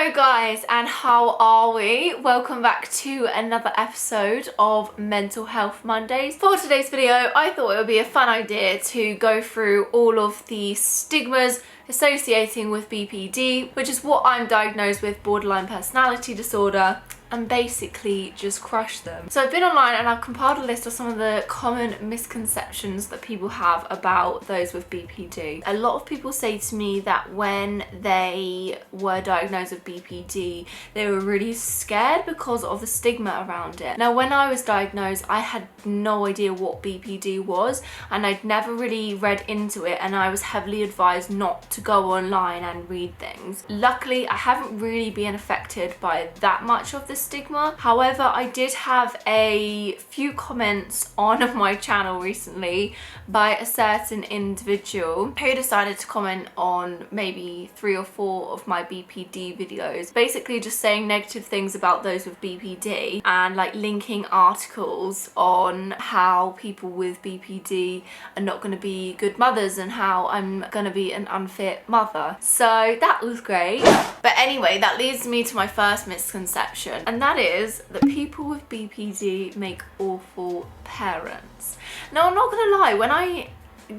Hello guys, and how are we? Welcome back to another episode of Mental Health Mondays. For today's video, I thought it would be a fun idea to go through all of the stigmas associating with BPD, which is what I'm diagnosed with, borderline personality disorder, and basically just crush them. So I've been online and I've compiled a list of some of the common misconceptions that people have about those with BPD. A lot of people say to me that when they were diagnosed with BPD, they were really scared because of the stigma around it. Now, when I was diagnosed, I had no idea what BPD was, and I'd never really read into it, and I was heavily advised not to go online and read things. Luckily, I haven't really been affected by that much of the stigma. However, I did have a few comments on my channel recently by a certain individual who decided to comment on maybe 3 or 4 of my BPD videos, basically just saying negative things about those with BPD and like linking articles on how people with BPD are not going to be good mothers and how I'm going to be an unfit mother. So that was great. But anyway, that leads me to my first misconception, and that is that people with BPD make awful parents. Now, I'm not gonna lie, when I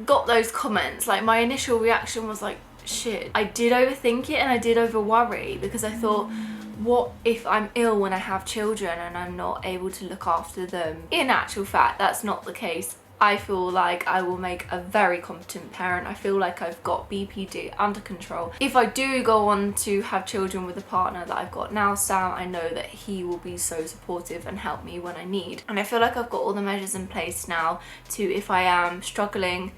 got those comments, like my initial reaction was like, shit, I did overthink it and I did over worry, because I thought, what if I'm ill when I have children and I'm not able to look after them? In actual fact, that's not the case. I feel like I will make a very competent parent. I feel like I've got BPD under control. If I do go on to have children with a partner that I've got now, Sam, I know that he will be so supportive and help me when I need. And I feel like I've got all the measures in place now to, if I am struggling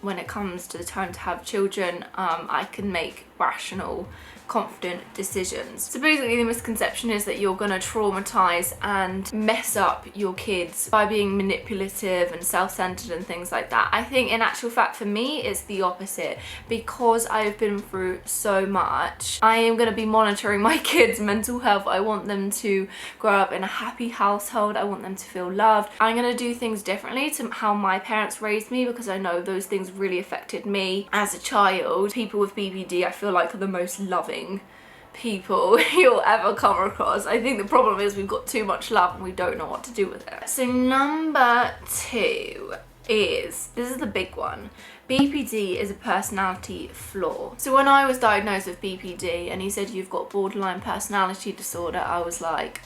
when it comes to the time to have children, I can make rational, confident decisions. So basically the misconception is that you're gonna traumatize and mess up your kids by being manipulative and self-centered and things like that. I think in actual fact for me it's the opposite. Because I've been through so much, I am gonna be monitoring my kids' mental health. I want them to grow up in a happy household. I want them to feel loved. I'm gonna do things differently to how my parents raised me, because I know those things really affected me as a child. People with BPD, I feel like, are the most loving people you'll ever come across. I think the problem is we've got too much love and we don't know what to do with it. So number 2 is, this is the big one, BPD is a personality flaw. So when I was diagnosed with BPD and he said you've got borderline personality disorder, I was like,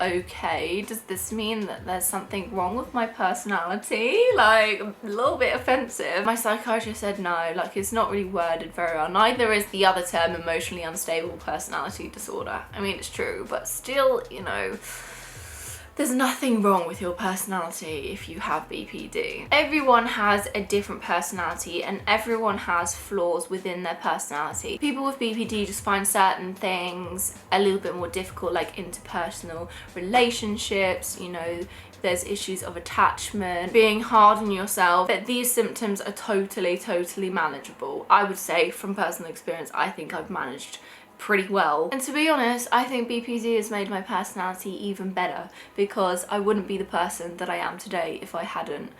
okay, does this mean that there's something wrong with my personality? Like, a little bit offensive. My psychiatrist said no, like it's not really worded very well. Neither is the other term, emotionally unstable personality disorder. I mean, it's true, but still, you know, there's nothing wrong with your personality if you have BPD. Everyone has a different personality and everyone has flaws within their personality. People with BPD just find certain things a little bit more difficult, like interpersonal relationships, you know, there's issues of attachment, being hard on yourself, but these symptoms are totally manageable. I would say from personal experience, I think I've managed pretty well. And to be honest, I think BPD has made my personality even better, because I wouldn't be the person that I am today if I hadn't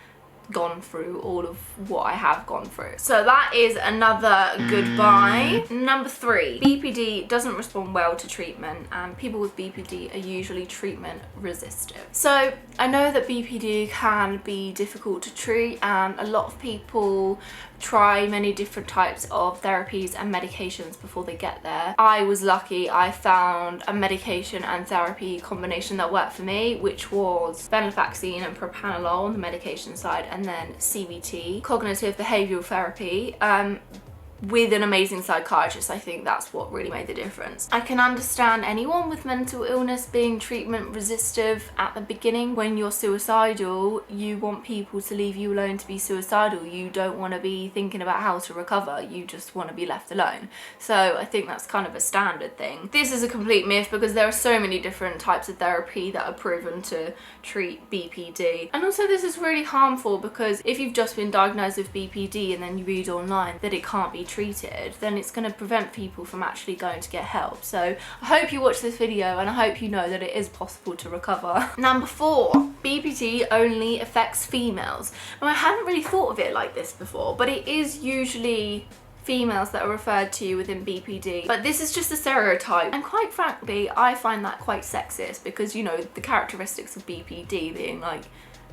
gone through all of what I have gone through. So that is another goodbye. Number 3, BPD doesn't respond well to treatment, and people with BPD are usually treatment resistive. So I know that BPD can be difficult to treat, and a lot of people try many different types of therapies and medications before they get there. I was lucky, I found a medication and therapy combination that worked for me, which was venlafaxine and propranolol on the medication side, and then CBT, cognitive behavioral therapy, with an amazing psychiatrist. I think that's what really made the difference. I can understand anyone with mental illness being treatment resistive at the beginning. When you're suicidal, you want people to leave you alone to be suicidal. You don't want to be thinking about how to recover. You just want to be left alone. So I think that's kind of a standard thing. This is a complete myth, because there are so many different types of therapy that are proven to treat BPD. And also this is really harmful, because if you've just been diagnosed with BPD and then you read online that it can't be treated, then it's going to prevent people from actually going to get help. So I hope you watch this video and I hope you know that it is possible to recover. Number 4, BPD only affects females. Now, I hadn't really thought of it like this before, but it is usually females that are referred to within BPD. But this is just a stereotype, and quite frankly I find that quite sexist, because you know, the characteristics of BPD being like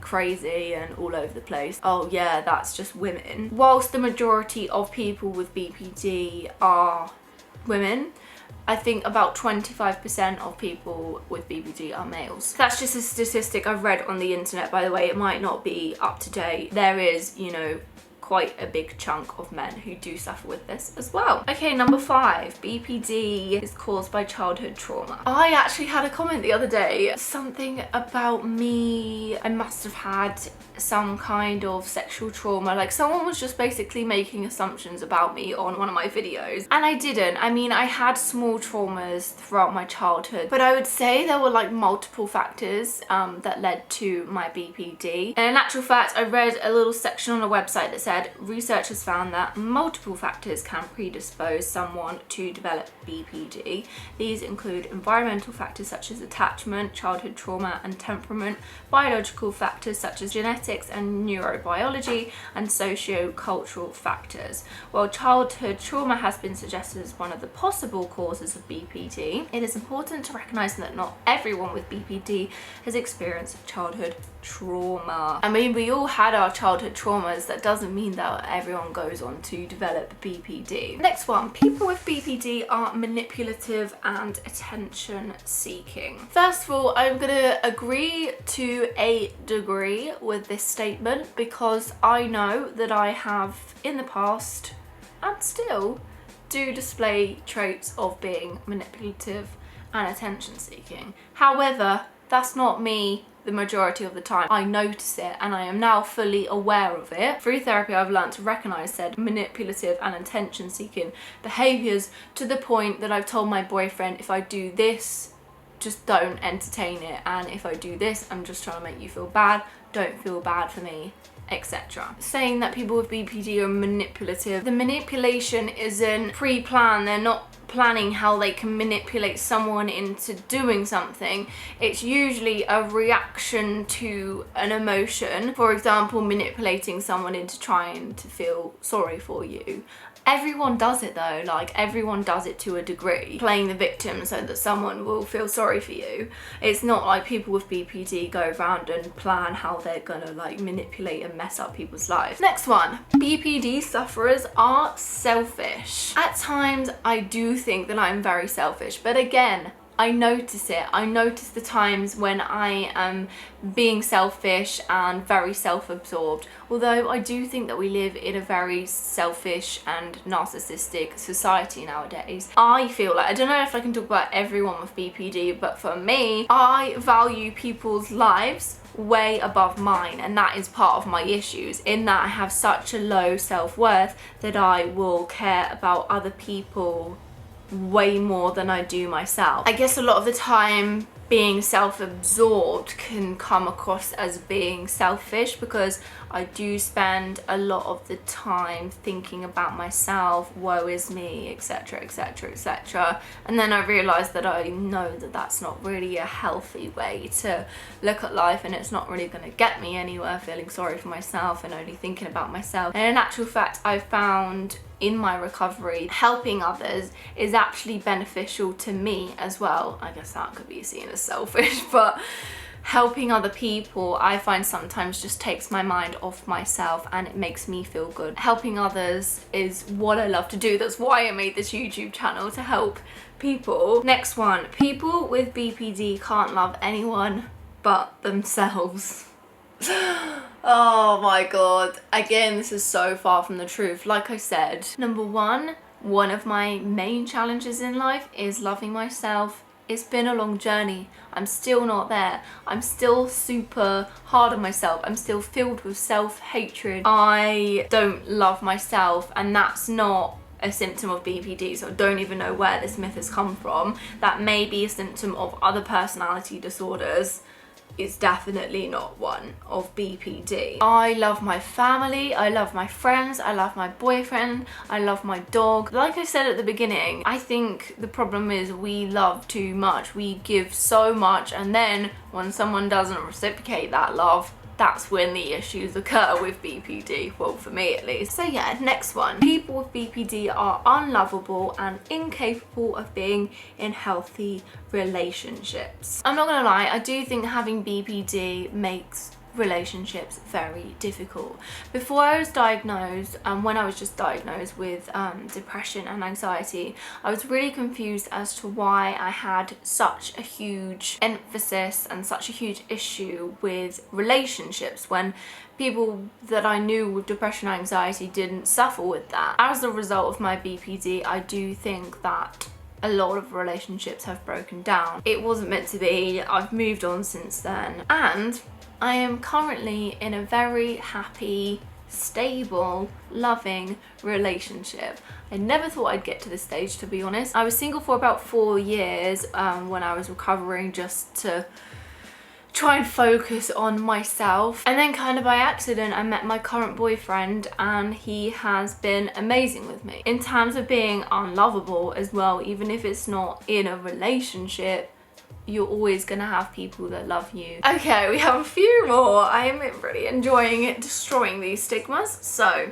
crazy and all over the place. Oh yeah, that's just women. Whilst the majority of people with BPD are women, I think about 25% of people with BPD are males. That's just a statistic I've read on the internet, by the way. It might not be up to date. There is, you know, quite a big chunk of men who do suffer with this as well. Okay, number 5, BPD is caused by childhood trauma. I actually had a comment the other day, something about me, I must have had some kind of sexual trauma, like someone was just basically making assumptions about me on one of my videos, and I didn't. I mean, I had small traumas throughout my childhood, but I would say there were like multiple factors that led to my BPD. And in actual fact, I read a little section on a website that said researchers found that multiple factors can predispose someone to develop BPD. These include environmental factors such as attachment, childhood trauma and temperament, biological factors such as genetics and neurobiology, and socio-cultural factors. While childhood trauma has been suggested as one of the possible causes of BPD, it is important to recognise that not everyone with BPD has experienced childhood trauma. I mean, we all had our childhood traumas. That doesn't mean that everyone goes on to develop BPD. Next one, people with BPD are manipulative and attention seeking. First of all, I'm gonna agree to a degree with this statement, because I know that I have in the past and still do display traits of being manipulative and attention seeking. However, that's not me the majority of the time. I notice it and I am now fully aware of it. Through therapy, I've learned to recognize said manipulative and attention seeking behaviors, to the point that I've told my boyfriend, if I do this, just don't entertain it, and if I do this, I'm just trying to make you feel bad, don't feel bad for me, etc. Saying that people with BPD are manipulative, the manipulation isn't pre-planned. They're not planning how they can manipulate someone into doing something. It's usually a reaction to an emotion. For example, manipulating someone into trying to feel sorry for you. Everyone does it though, like everyone does it to a degree, playing the victim so that someone will feel sorry for you. It's not like people with BPD go around and plan how they're gonna like manipulate and mess up people's lives. Next one, BPD sufferers are selfish. At times I do think that I'm very selfish, but again, I notice it. I notice the times when I am being selfish and very self-absorbed. Although I do think that we live in a very selfish and narcissistic society nowadays. I feel like, I don't know if I can talk about everyone with BPD, but for me, I value people's lives way above mine, and that is part of my issues, in that I have such a low self-worth that I will care about other people way more than I do myself. I guess a lot of the time being self-absorbed can come across as being selfish, because I do spend a lot of the time thinking about myself, woe is me, etc, etc, etc, and then I realise that I know that that's not really a healthy way to look at life, and it's not really going to get me anywhere, feeling sorry for myself and only thinking about myself. And in actual fact, I found in my recovery, helping others is actually beneficial to me as well. I guess that could be seen as selfish, but helping other people I find sometimes just takes my mind off myself and it makes me feel good. Helping others is what I love to do. That's why I made this YouTube channel, to help people. Next one, people with BPD can't love anyone but themselves. Oh my god, again, this is so far from the truth. Like I said, number one of my main challenges in life is loving myself. It's been a long journey. I'm still not there. I'm still super hard on myself. I'm still filled with self-hatred. I don't love myself, and that's not a symptom of BPD, so I don't even know where this myth has come from. That may be a symptom of other personality disorders. It's definitely not one of BPD. I love my family, I love my friends, I love my boyfriend, I love my dog. Like I said at the beginning, I think the problem is we love too much. We give so much, and then when someone doesn't reciprocate that love, that's when the issues occur with BPD, well, for me at least. So yeah, next one. People with BPD are unlovable and incapable of being in healthy relationships. I'm not gonna lie, I do think having BPD makes relationships very difficult. Before I was diagnosed, when I was just diagnosed with depression and anxiety, I was really confused as to why I had such a huge emphasis and such a huge issue with relationships when people that I knew with depression and anxiety didn't suffer with that. As a result of my BPD, I do think that a lot of relationships have broken down. It wasn't meant to be. I've moved on since then, and I am currently in a very happy, stable, loving relationship. I never thought I'd get to this stage, to be honest. I was single for about 4 years when I was recovering, just to try and focus on myself, and then kind of by accident I met my current boyfriend, and he has been amazing with me. In terms of being unlovable as well, even if it's not in a relationship, you're always gonna have people that love you. Okay, we have a few more. I am really enjoying it, destroying these stigmas. So,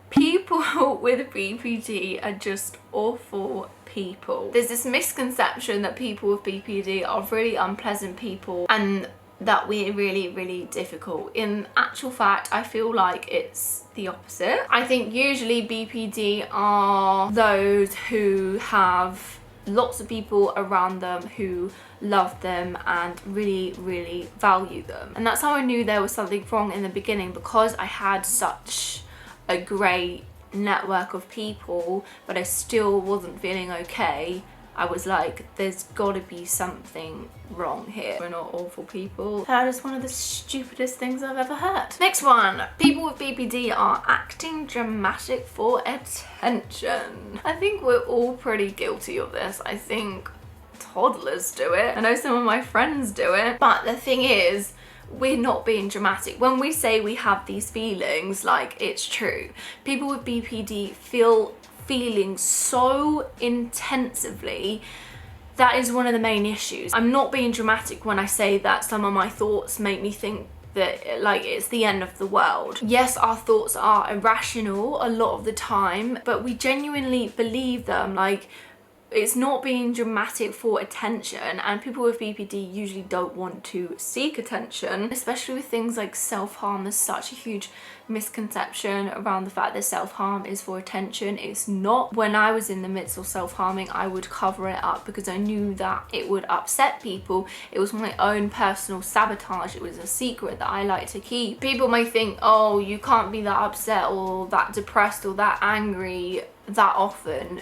people with BPD are just awful people. There's this misconception that people with BPD are really unpleasant people and that we're really difficult. In actual fact, I feel like it's the opposite. I think usually BPD are those who have lots of people around them who love them and really value them. And that's how I knew there was something wrong in the beginning, because I had such a great network of people but I still wasn't feeling okay. I was like, there's gotta be something wrong here. We're not awful people. That is one of the stupidest things I've ever heard. Next one. People with BPD are acting dramatic for attention. I think we're all pretty guilty of this. I think toddlers do it. I know some of my friends do it. But the thing is, we're not being dramatic. When we say we have these feelings, like, it's true. People with BPD feel feelings so intensively. That is one of the main issues. I'm not being dramatic when I say that some of my thoughts make me think that, like, it's the end of the world. Yes, our thoughts are irrational a lot of the time, but we genuinely believe them. Like, it's not being dramatic for attention, and people with BPD usually don't want to seek attention, especially with things like self-harm. There's such a huge misconception around the fact that self-harm is for attention. It's not. When I was in the midst of self-harming, I would cover it up because I knew that it would upset people. It was my own personal sabotage. It was a secret that I like to keep. People may think, oh, you can't be that upset or that depressed or that angry that often.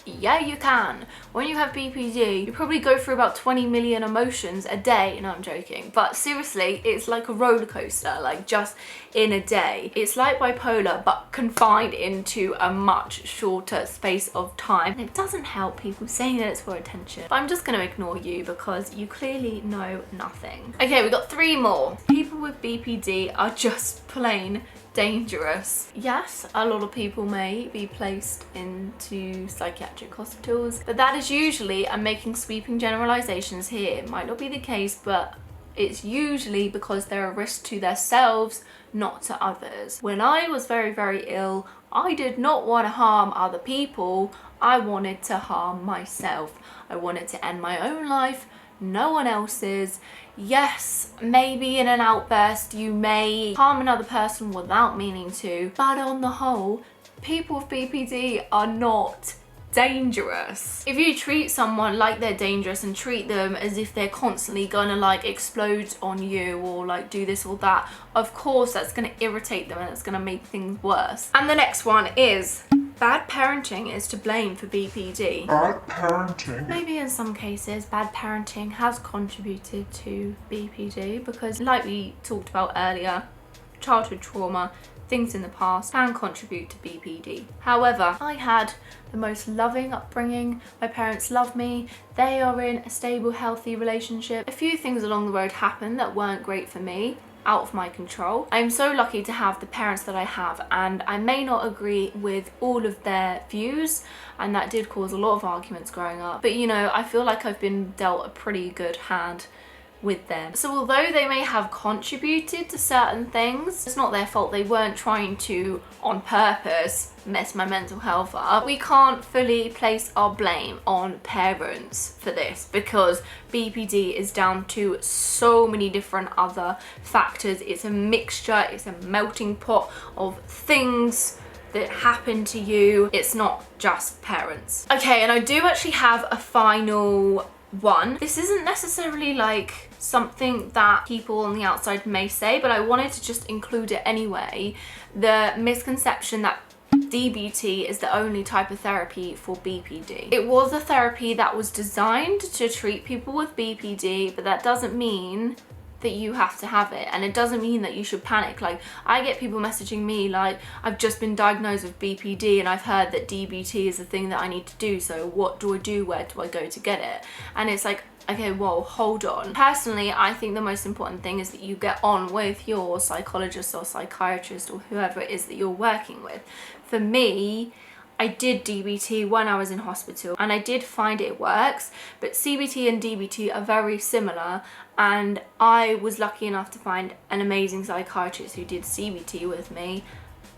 Yeah, you can. When you have BPD, you probably go through about 20 million emotions a day. No, I'm joking. But seriously, it's like a roller coaster, like, just in a day. It's like bipolar, but confined into a much shorter space of time. And it doesn't help people saying that it's for attention. But I'm just gonna ignore you because you clearly know nothing. Okay, we got 3 more. People with BPD are just plain dangerous. Yes, a lot of people may be placed into psychiatric hospitals, but that is usually, I'm making sweeping generalizations here, it might not be the case, but it's usually because they're a risk to themselves, not to others. When I was very ill, I did not want to harm other people. I wanted to harm myself. I wanted to end my own life, no one else's. Yes, maybe in an outburst you may harm another person without meaning to, but on the whole, people with BPD are not dangerous. If you treat someone like they're dangerous and treat them as if they're constantly gonna, like, explode on you or, like, do this or that, of course that's gonna irritate them and it's gonna make things worse. And the next one is, bad parenting is to blame for BPD. Bad parenting? Maybe in some cases, bad parenting has contributed to BPD because, like we talked about earlier, childhood trauma, things in the past can contribute to BPD. However, I had the most loving upbringing. My parents love me. They are in a stable, healthy relationship. A few things along the road happened that weren't great for me, out of my control. I'm so lucky to have the parents that I have, and I may not agree with all of their views, and that did cause a lot of arguments growing up. But, you know, I feel like I've been dealt a pretty good hand with them. So although they may have contributed to certain things, it's not their fault. They weren't trying to, on purpose, mess my mental health up. We can't fully place our blame on parents for this because BPD is down to so many different other factors. It's a mixture, it's a melting pot of things that happen to you. It's not just parents. Okay, and I do actually have a final one. This isn't necessarily like something that people on the outside may say, but I wanted to just include it anyway. The misconception that DBT is the only type of therapy for BPD. It was a therapy that was designed to treat people with BPD, but that doesn't mean that you have to have it, and it doesn't mean that you should panic. Like, I get people messaging me like, I've just been diagnosed with BPD and I've heard that DBT is the thing that I need to do, so what do I do? Where do I go to get it? And it's like, okay, whoa, hold on. Personally, I think the most important thing is that you get on with your psychologist or psychiatrist or whoever it is that you're working with. For me, I did DBT when I was in hospital and I did find it works, but CBT and DBT are very similar, and I was lucky enough to find an amazing psychiatrist who did CBT with me,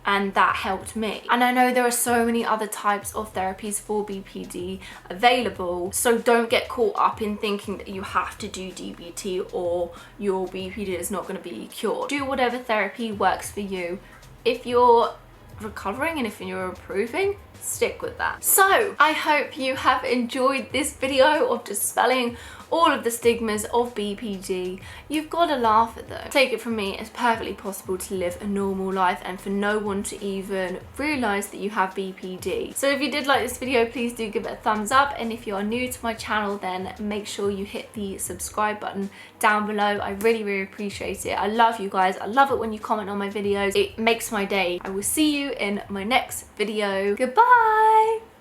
and that helped me. And I know there are so many other types of therapies for BPD available, so don't get caught up in thinking that you have to do DBT or your BPD is not going to be cured. Do whatever therapy works for you. If you're recovering and if you're improving, stick with that. So I hope you have enjoyed this video of dispelling all of the stigmas of BPD. You've got to laugh at them. Take it from me, it's perfectly possible to live a normal life and for no one to even realise that you have BPD. So if you did like this video, please do give it a thumbs up, and if you are new to my channel, then make sure you hit the subscribe button down below. I really appreciate it. I love you guys. I love it when you comment on my videos. It makes my day. I will see you in my next video. Goodbye!